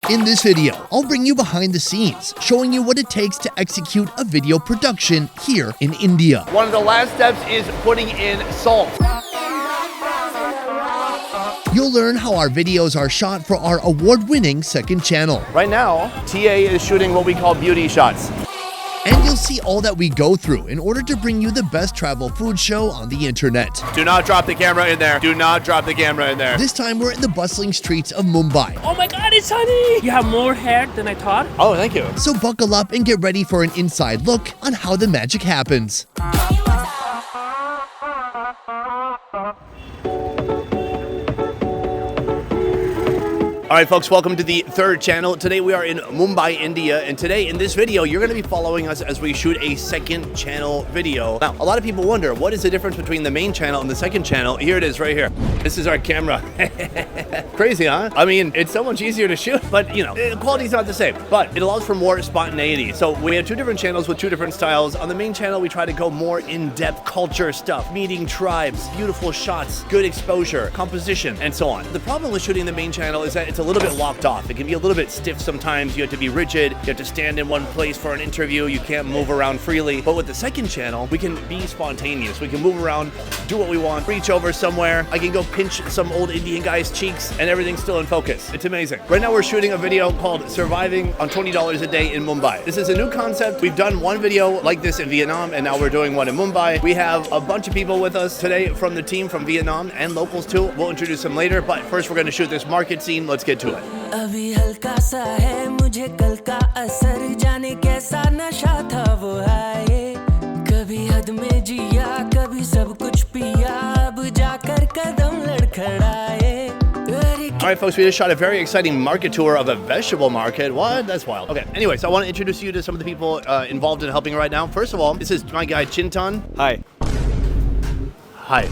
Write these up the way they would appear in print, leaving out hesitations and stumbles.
In this video, I'll bring you behind the scenes, showing you what it takes to execute a video production here in India. One of the last steps is putting in salt. You'll learn how our videos are shot for our award-winning second channel. Right now, TA is shooting what we call beauty shots. And you'll see all that we go through in order to bring you the best travel food show on the internet. Do not drop the camera in there. Do not drop the camera in there. This time we're in the bustling streets of Mumbai. Oh my god, it's Sonny! You have more hair than I thought. Oh, thank you. So buckle up and get ready for an inside look on how the magic happens. All right, folks, welcome to the third channel. Today we are in Mumbai, India, and today in this video, you're gonna be following us as we shoot a second channel video. Now, a lot of people wonder, what is the difference between the main channel and the second channel? Here it is right here. This is our camera. Crazy, huh? I mean, it's so much easier to shoot, but you know, the quality's not the same, but it allows for more spontaneity. So we have two different channels with two different styles. On the main channel, we try to go more in-depth culture stuff, meeting tribes, beautiful shots, good exposure, composition, and so on. The problem with shooting the main channel is that it's a little bit locked off. It can be a little bit stiff sometimes. You have to be rigid. You have to stand in one place for an interview. You can't move around freely. But with the second channel, we can be spontaneous. We can move around, do what we want, reach over somewhere. I can go pinch some old Indian guy's cheeks and everything's still in focus. It's amazing. Right now we're shooting a video called Surviving on $20 a Day in Mumbai. This is a new concept. We've done one video like this in Vietnam and now we're doing one in Mumbai. We have a bunch of people with us today from the team from Vietnam and locals too. We'll introduce them later, but first we're going to shoot this market scene. Let's get to it. अभी हल्का सा है मुझे कल का असर जाने कैसा नशा था वो आए कभी हद में जिया कभी सब कुछ पिया अब जाकर कदम लड़खड़ाए. All right, folks, we just shot a very exciting market tour of a vegetable market. What? That's wild. Okay, anyway, so I want to introduce you to some of the people involved in helping right now. First of all, this is my guy, Chintan. Hi. Hi.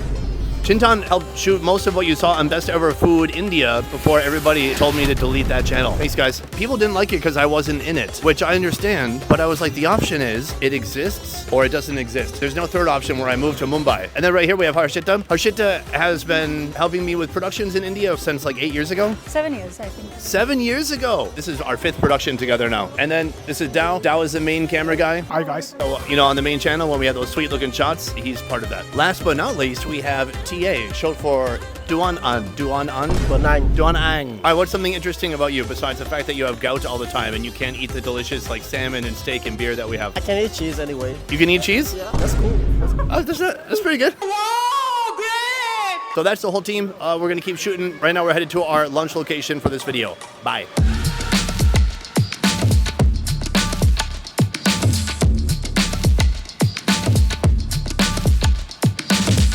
Chintan helped shoot most of what you saw on Best Ever Food India before everybody told me to delete that channel. Thanks, guys. People didn't like it because I wasn't in it, which I understand, but I was like, the option is it exists or it doesn't exist. There's no third option where I moved to Mumbai. And then right here we have Harshita. Harshita has been helping me with productions in India since like 8 years ago. 7 years, I think. 7 years ago. This is our 5th production together now. And then this is Dao. Dao is the main camera guy. Hi, guys. So, you know, on the main channel, when we have those sweet looking shots, he's part of that. Last but not least, we have TA, short for Duan An. Duan Ang. All right, what's something interesting about you besides the fact that you have gout all the time and you can't eat the delicious like salmon and steak and beer that we have? I can eat cheese anyway. You can eat cheese? Yeah, that's cool. Oh, that's pretty good. Whoa, great! So that's the whole team. We're going to keep shooting. Right now we're headed to our lunch location for this video. Bye.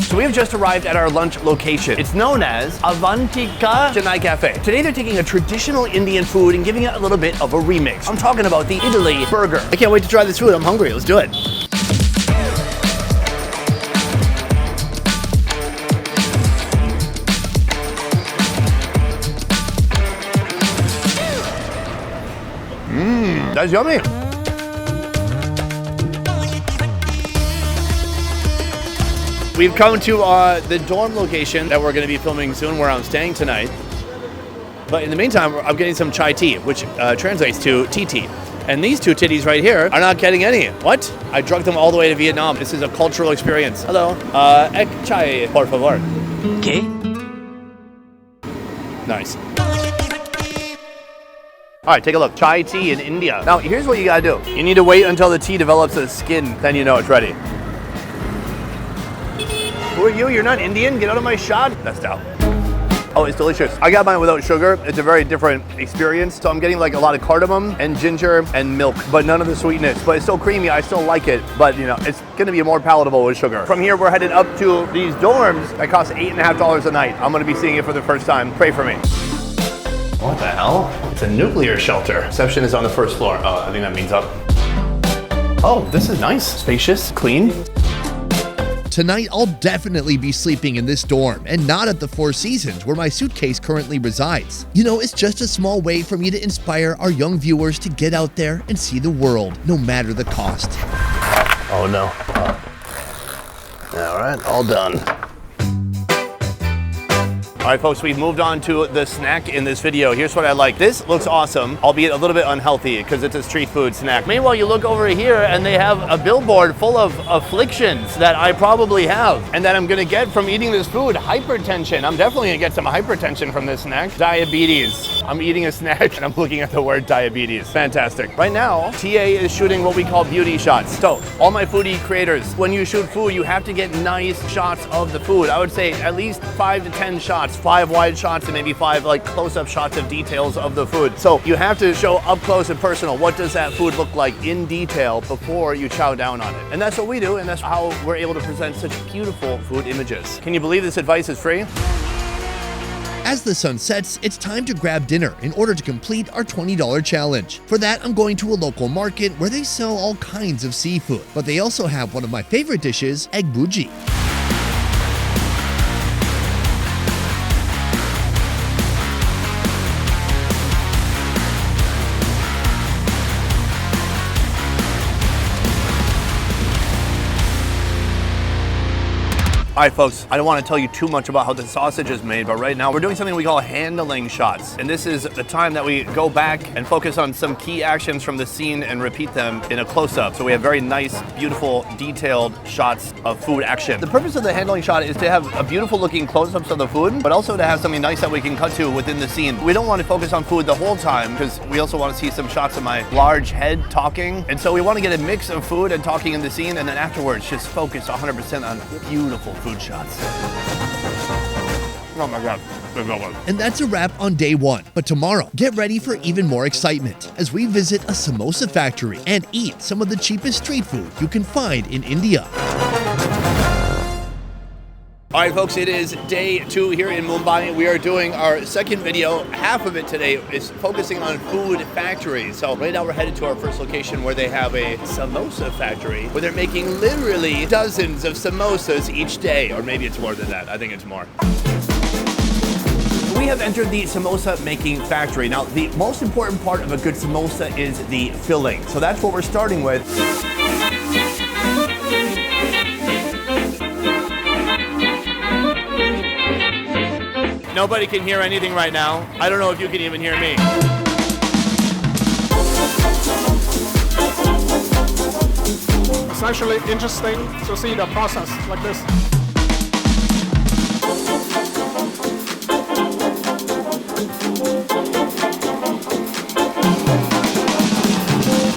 So we have just arrived at our lunch location. It's known as Avantika Chennai Cafe. Today they're taking a traditional Indian food and giving it a little bit of a remix. I'm talking about the Idli burger. I can't wait to try this food. I'm hungry. Let's do it. That's yummy. We've come to the dorm location that we're going to be filming soon, where I'm staying tonight. But in the meantime, I'm getting some chai tea, which translates to TT. And these two titties right here are not getting any. What? I drugged them all the way to Vietnam. This is a cultural experience. Hello. Ek chai, por favor. Okay. Nice. All right, take a look. Chai tea in India. Now, here's what you gotta do. You need to wait until the tea develops a skin, then you know it's ready. Who are you? You're not Indian? Get out of my shot. That's down. Oh, it's delicious. I got mine without sugar. It's a very different experience. So I'm getting like a lot of cardamom and ginger and milk, but none of the sweetness. But it's still creamy. I still like it, but you know, it's gonna be more palatable with sugar. From here, we're headed up to these dorms that cost $8.50 a night. I'm gonna be seeing it for the first time. Pray for me. What the hell? It's a nuclear shelter. Reception is on the first floor. Oh, I think that means up. Oh, this is nice. Spacious, clean. Tonight, I'll definitely be sleeping in this dorm and not at the Four Seasons where my suitcase currently resides. You know, it's just a small way for me to inspire our young viewers to get out there and see the world, no matter the cost. Oh no. All right, all done. All right, folks, we've moved on to the snack in this video. Here's what I like. This looks awesome, albeit a little bit unhealthy because it's a street food snack. Meanwhile, you look over here and they have a billboard full of afflictions that I probably have and that I'm gonna get from eating this food. Hypertension. I'm definitely gonna get some hypertension from this snack. Diabetes. I'm eating a snack and I'm looking at the word diabetes. Fantastic. Right now, TA is shooting what we call beauty shots. So, all my foodie creators, when you shoot food, you have to get nice shots of the food. I would say at least 5 to 10 shots, 5 wide shots and maybe 5 like close-up shots of details of the food. So you have to show up close and personal. What does that food look like in detail before you chow down on it? And that's what we do, and that's how we're able to present such beautiful food images. Can you believe this advice is free? As the sun sets, it's time to grab dinner in order to complete our $20 challenge. For that, I'm going to a local market where they sell all kinds of seafood, but they also have one of my favorite dishes, egg bougie. All right, folks, I don't want to tell you too much about how the sausage is made, but right now we're doing something we call handling shots. And this is the time that we go back and focus on some key actions from the scene and repeat them in a close-up. So we have very nice, beautiful, detailed shots of food action. The purpose of the handling shot is to have a beautiful looking close-ups of the food, but also to have something nice that we can cut to within the scene. We don't want to focus on food the whole time because we also want to see some shots of my large head talking. And so we want to get a mix of food and talking in the scene, and then afterwards just focus 100% on beautiful food shots. Oh my God. And that's a wrap on day 1. But tomorrow, get ready for even more excitement as we visit a samosa factory and eat some of the cheapest street food you can find in India. All right, folks, it is day 2 here in Mumbai. We are doing our second video. Half of it today is focusing on food factories. So right now we're headed to our first location where they have a samosa factory where they're making literally dozens of samosas each day. Or maybe it's more than that. I think it's more. We have entered the samosa making factory. Now, the most important part of a good samosa is the filling. So that's what we're starting with. Nobody can hear anything right now. I don't know if you can even hear me. It's actually interesting to see the process like this.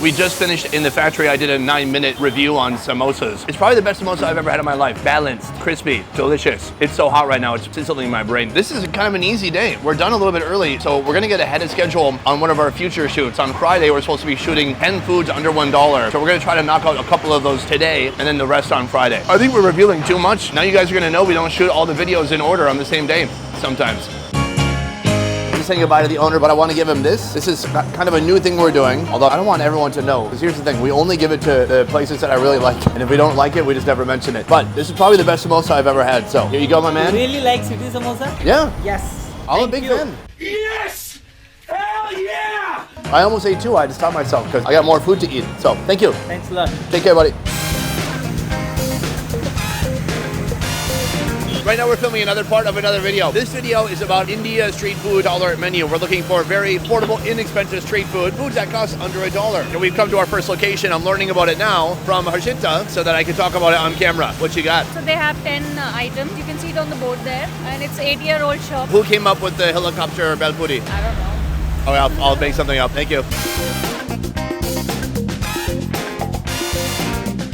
We just finished in the factory. I did a 9-minute review on samosas. It's probably the best samosa I've ever had in my life. Balanced, crispy, delicious. It's so hot right now, it's sizzling in my brain. This is kind of an easy day. We're done a little bit early, so we're gonna get ahead of schedule on one of our future shoots. On Friday, we're supposed to be shooting 10 foods under $1. So we're gonna try to knock out a couple of those today, and then the rest on Friday. I think we're revealing too much. Now you guys are gonna know we don't shoot all the videos in order on the same day, sometimes. Saying goodbye to the owner, but I want to give him this. This is kind of a new thing we're doing, although I don't want everyone to know, because here's the thing, we only give it to the places that I really like, and if we don't like it, we just never mention it. But this is probably the best samosa I've ever had, so here you go, my man. You really like city samosa? Yeah. Yes. I'm a big fan. Yes! Hell yeah! I almost ate 2, I had to stop myself, because I got more food to eat, so thank you. Thanks a lot. Take care, buddy. Right now we're filming another part of another video. This video is about India street food dollar menu. We're looking for very affordable, inexpensive street food, foods that cost under $1. And we've come to our first location. I'm learning about it now from Harshita so that I can talk about it on camera. What you got? So they have 10 items. You can see it on the board there. And it's 8-year-old shop. Who came up with the helicopter belpuri? I don't know. Okay, I'll make something up. Thank you.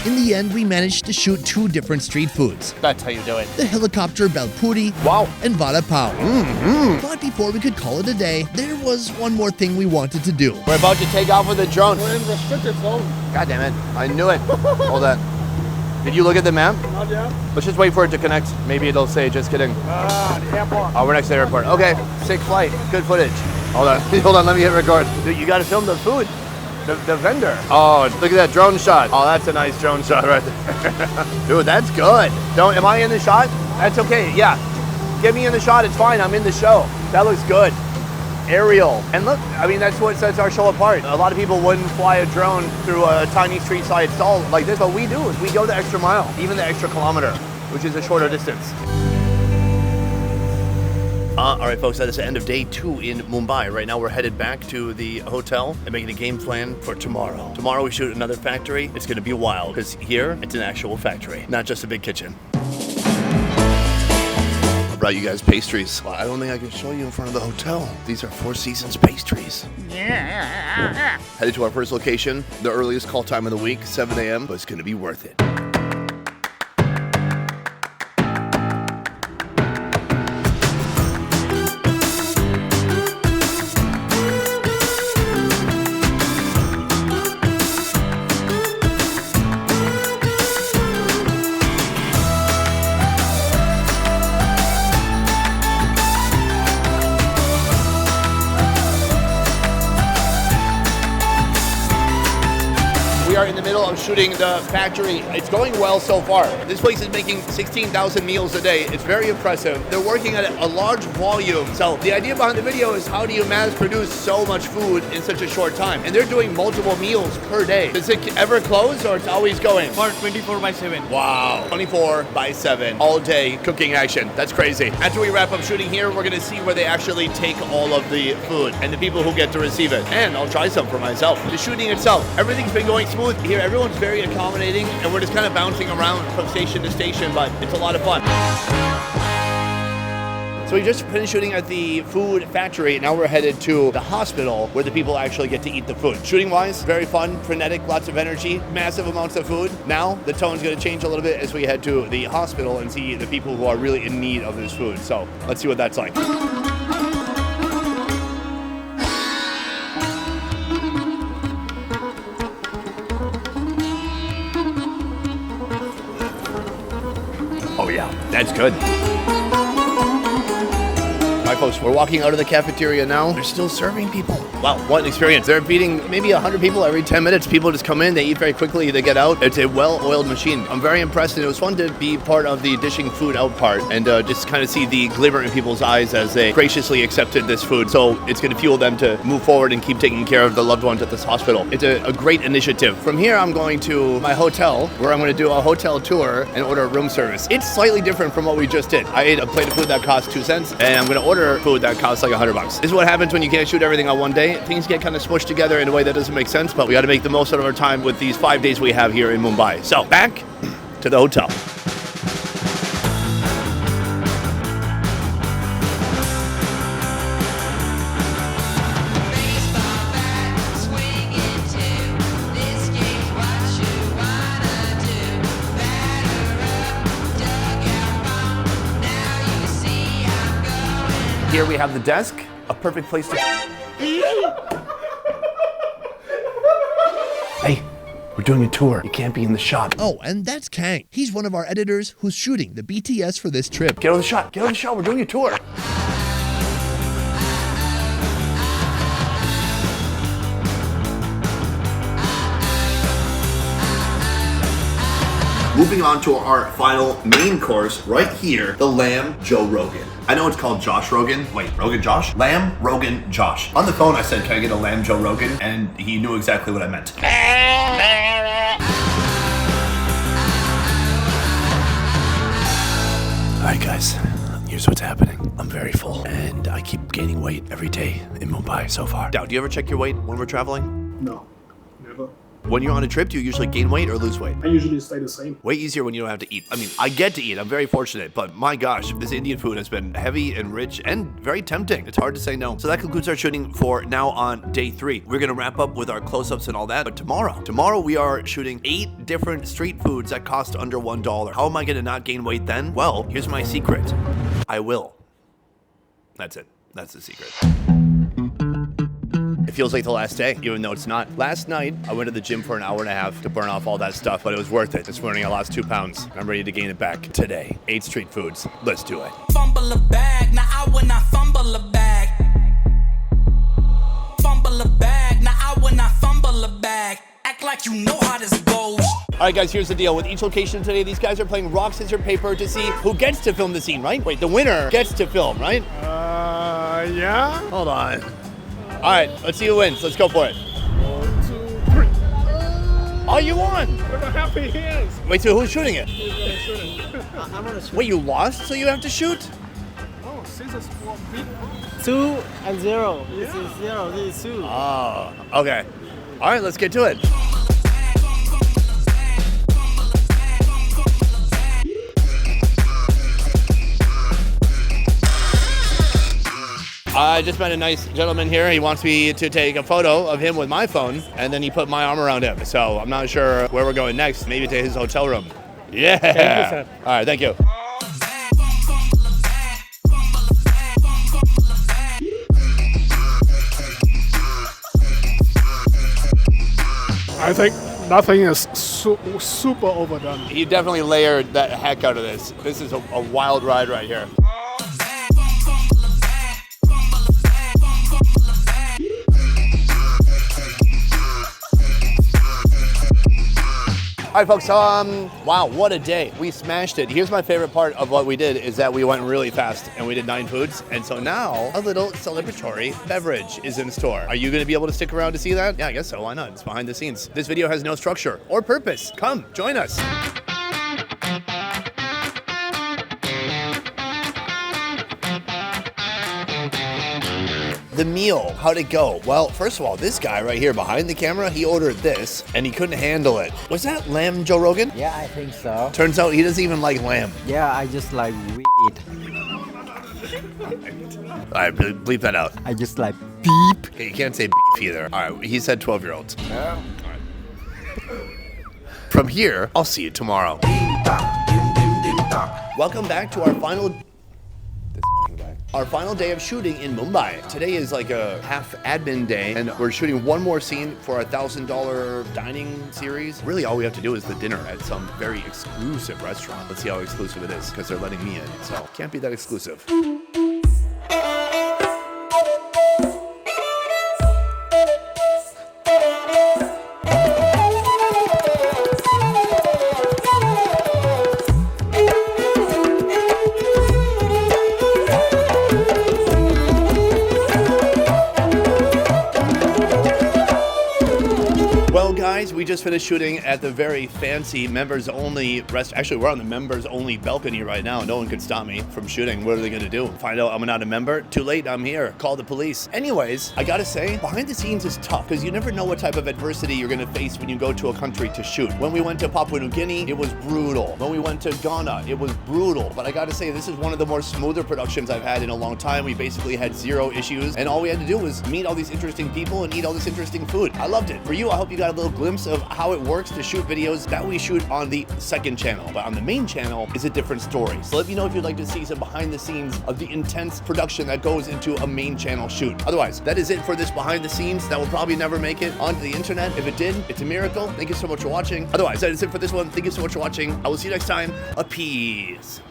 In the end, we managed to shoot 2 different street foods. That's how you do it. The helicopter belpuri Wow. and vada pav. But before we could call it a day, there was one more thing we wanted to do. We're about to take off with a drone. We're in restricted zone. God damn it. I knew it. Hold on. Did you look at the map? Not yet. Let's just wait for it to connect. Maybe it'll say, just kidding. The airport. Oh, we're next to the airport. Okay, sick flight. Good footage. Hold on. Hold on, let me hit record. Dude, you gotta film the food. The vendor. Oh, look at that drone shot. Oh, that's a nice drone shot right there. Dude, that's good. Am I in the shot? That's okay, yeah. Get me in the shot, it's fine, I'm in the show. That looks good. Aerial. And look, I mean, that's what sets our show apart. A lot of people wouldn't fly a drone through a tiny street side stall like this, but we do. We go the extra mile, even the extra kilometer, which is a shorter distance. All right, folks, that is the end of day 2 in Mumbai. Right now, we're headed back to the hotel and making a game plan for tomorrow. Tomorrow, we shoot another factory. It's going to be wild because here, it's an actual factory, not just a big kitchen. I brought you guys pastries. Well, I don't think I can show you in front of the hotel. These are Four Seasons pastries. Yeah. Headed to our first location. The earliest call time of the week, 7 a.m., but it's going to be worth it. We are in the middle of shooting the factory. It's going well so far. This place is making 16,000 meals a day. It's very impressive. They're working at a large volume. So the idea behind the video is how do you mass produce so much food in such a short time? And they're doing multiple meals per day. Does it ever close or it's always going? For 24/7. Wow. 24/7, all day cooking action. That's crazy. After we wrap up shooting here, we're gonna see where they actually take all of the food and the people who get to receive it. And I'll try some for myself. The shooting itself, everything's been going smooth here. Everyone's very accommodating and we're just kind of bouncing around from station to station, but it's a lot of fun. So we just finished shooting at the food factory. Now we're headed to the hospital where the people actually get to eat the food. Shooting wise, very fun, frenetic, lots of energy, massive amounts of food. Now the tone's gonna change a little bit as we head to the hospital and see the people who are really in need of this food. So let's see what that's like. Oh yeah, that's good. All right, folks, we're walking out of the cafeteria now. They're still serving people. Wow, what an experience. They're feeding maybe 100 people every 10 minutes. People just come in, they eat very quickly, they get out. It's a well-oiled machine. I'm very impressed, and it was fun to be part of the dishing food out part and just kind of see the glimmer in people's eyes as they graciously accepted this food. So it's going to fuel them to move forward and keep taking care of the loved ones at this hospital. It's a great initiative. From here, I'm going to my hotel, where I'm going to do a hotel tour and order room service. It's slightly different from what we just did. I ate a plate of food that cost 2 cents, and I'm going to order food that costs like $100. This is what happens when you can't shoot everything on one day. Things get kind of smushed together in a way that doesn't make sense, but we got to make the most out of our time with these 5 days we have here in Mumbai. So back to the hotel. Here we have the desk, a perfect place to... Hey, we're doing a tour. You can't be in the shot. Oh, and that's Kang. He's one of our editors who's shooting the BTS for this trip. Get out of the shot. Get out of the shot. We're doing a tour. Moving on to our final main course right here, the Lamb Joe Rogan. I know it's called Josh Rogan. Wait, Rogan Josh? Lamb Rogan Josh. On the phone I said, can I get a Lamb Joe Rogan? And he knew exactly what I meant. Alright guys, here's what's happening. I'm very full and I keep gaining weight every day in Mumbai so far. Now, do you ever check your weight when we're traveling? No, never. When you're on a trip, do you usually gain weight or lose weight? I usually stay the same. Way easier when you don't have to eat. I mean, I get to eat. I'm very fortunate, but my gosh, this Indian food has been heavy and rich and very tempting. It's hard to say no. So that concludes our shooting for now on day 3. We're gonna wrap up with our close-ups and all that, but tomorrow we are shooting 8 different street foods that cost under $1. How am I gonna not gain weight then? Well, here's my secret. I will. That's it. That's the secret. It feels like the last day, even though it's not. Last night, I went to the gym for an hour and a half to burn off all that stuff, but it was worth it. This morning, I lost 2 pounds. I'm ready to gain it back today. 8 street foods. Let's do it. Fumble a bag, now I will not fumble a bag. Fumble a bag, now I will not fumble a bag. Act like you know how this goes. All right, guys, here's the deal. With each location today, these guys are playing rock, scissors, paper to see who gets to film the scene, right? Wait, the winner gets to film, right? Yeah. Hold on. All right, let's see who wins. Let's go for it. 1, 2, 3. Oh, you won. Look how happy he is. Wait, so who's shooting it? He's gonna shoot it. Wait, you lost, so you have to shoot? Oh, No, this is for big. 2 and 0. This is 0. This is 2. Oh, okay. All right, let's get to it. I just met a nice gentleman here. He wants me to take a photo of him with my phone, and then he put my arm around him. So I'm not sure where we're going next. Maybe to his hotel room. Yeah. Thank you, sir. All right, thank you. I think nothing is super overdone. You definitely layered the heck out of this. This is a wild ride right here. All right, folks, wow, what a day. We smashed it. Here's my favorite part of what we did is that we went really fast and we did 9 foods. And so now a little celebratory beverage is in store. Are you gonna be able to stick around to see that? Yeah, I guess so, why not? It's behind the scenes. This video has no structure or purpose. Come, join us. The meal, how'd it go? Well, first of all, this guy right here behind the camera, he ordered this and he couldn't handle it. Was that lamb, Joe Rogan? Yeah, I think so. Turns out he doesn't even like lamb. Yeah, I just like weed. All right, bleep that out. I just like beep. Okay, you can't say beef either. All right, he said 12-year-olds. Yeah. All right. From here, I'll see you tomorrow. Welcome back to our final... Our final day of shooting in Mumbai. Today is like a half admin day, and we're shooting one more scene for our $1,000 dining series. Really, all we have to do is the dinner at some very exclusive restaurant. Let's see how exclusive it is, because they're letting me in, so can't be that exclusive. We just finished shooting at the very fancy members-only restaurant. Actually, we're on the members-only balcony right now. No one could stop me from shooting. What are they gonna do? Find out I'm not a member? Too late, I'm here. Call the police. Anyways, I gotta say, behind the scenes is tough because you never know what type of adversity you're gonna face when you go to a country to shoot. When we went to Papua New Guinea, it was brutal. When we went to Ghana, it was brutal. But I gotta say, this is one of the more smoother productions I've had in a long time. We basically had 0 issues, and all we had to do was meet all these interesting people and eat all this interesting food. I loved it. For you, I hope you got a little glimpse of how it works to shoot videos that we shoot on the second channel. But on the main channel is a different story. So let me know if you'd like to see some behind the scenes of the intense production that goes into a main channel shoot. Otherwise, that is it for this behind the scenes. That will probably never make it onto the internet. If it did, it's a miracle. Thank you so much for watching. Otherwise, that is it for this one. Thank you so much for watching. I will see you next time. A peace.